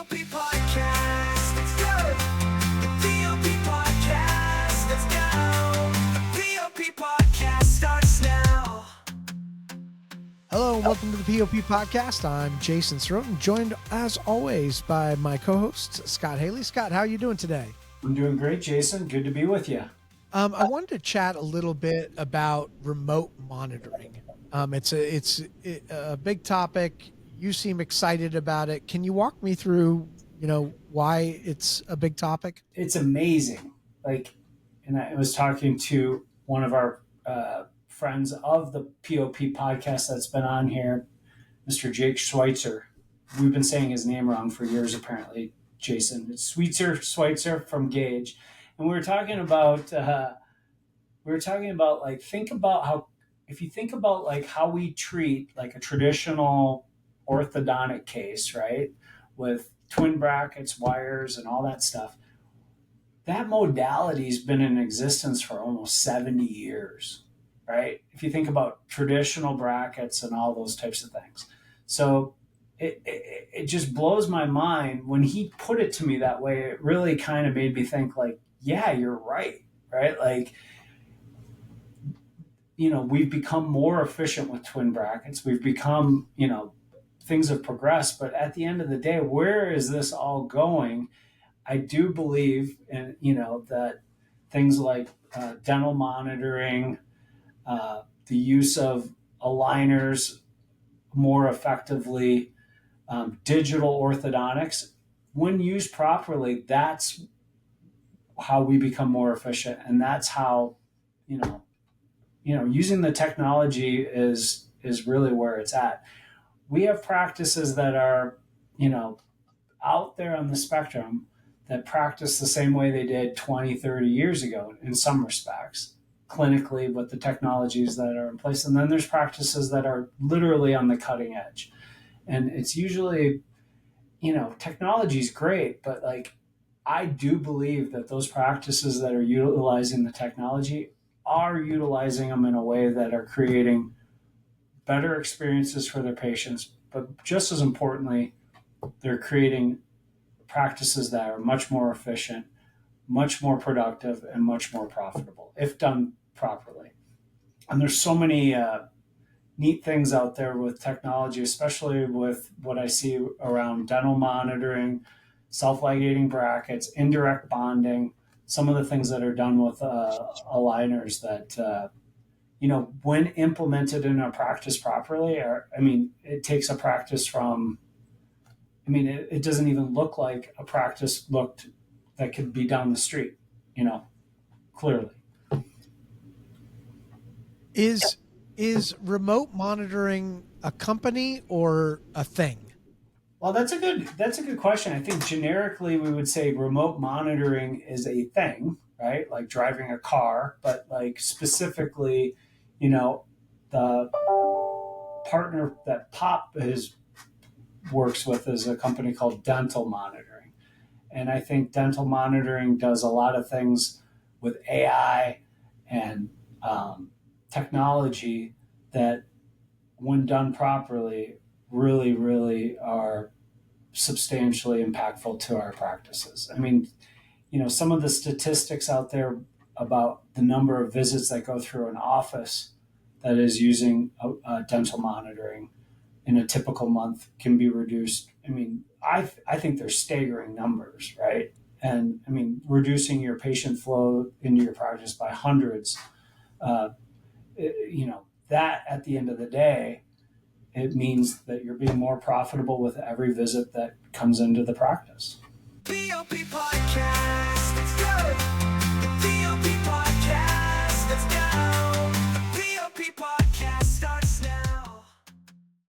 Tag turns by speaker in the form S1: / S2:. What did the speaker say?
S1: P.O.P podcast, let's go. The P.O.P podcast, let's go. The P.O.P podcast starts now.
S2: Hello and welcome to the P.O.P podcast. I'm Jason Sirotin, joined as always by my co-host Scott Haley. Scott, how are you doing today?
S3: I'm doing great, Jason. Good to be with you.
S2: I wanted to chat a little bit about remote monitoring. It's a big topic. You seem excited about it. Can you walk me through, why it's a big topic?
S3: It's amazing. And I was talking to one of our friends of the P.O.P podcast that's been on here, Mr. Jake Schweitzer. We've been saying his name wrong for years, apparently, Jason. It's Schweitzer from Gage. And we were talking about, think about how, if you think about how we treat a traditional orthodontic case, right, with twin brackets, wires, and all that stuff, that modality's been in existence for almost 70 years, right? If you think about traditional brackets and all those types of things. So it just blows my mind when he put it to me that way. It really kind of made me think yeah, you're right? We've become more efficient with twin brackets. We've become, things have progressed, but at the end of the day, where is this all going? I do believe in, that things like dental monitoring, the use of aligners more effectively, digital orthodontics, when used properly, that's how we become more efficient. And that's how, using the technology is really where it's at. We have practices that are, out there on the spectrum that practice the same way they did 20, 30 years ago in some respects, clinically with the technologies that are in place. And then there's practices that are literally on the cutting edge. And it's usually, technology is great, but I do believe that those practices that are utilizing the technology are utilizing them in a way that are creating better experiences for their patients, but just as importantly, they're creating practices that are much more efficient, much more productive, and much more profitable if done properly. And there's so many neat things out there with technology, especially with what I see around dental monitoring, self-ligating brackets, indirect bonding, some of the things that are done with aligners that when implemented in a practice properly, it takes a practice from, it doesn't even look like a practice looked that could be down the street, clearly.
S2: Is remote monitoring a company or a thing?
S3: Well, that's a good question. I think generically we would say remote monitoring is a thing, right? Like driving a car, but specifically, the partner that P.O.P works with is a company called Dental Monitoring. And I think dental monitoring does a lot of things with AI and technology that, when done properly, really, really are substantially impactful to our practices. Some of the statistics out there about the number of visits that go through an office that is using dental monitoring in a typical month can be reduced. I think they're staggering numbers, right? And reducing your patient flow into your practice by hundreds, that at the end of the day, it means that you're being more profitable with every visit that comes into the practice.
S1: P.O.P podcast.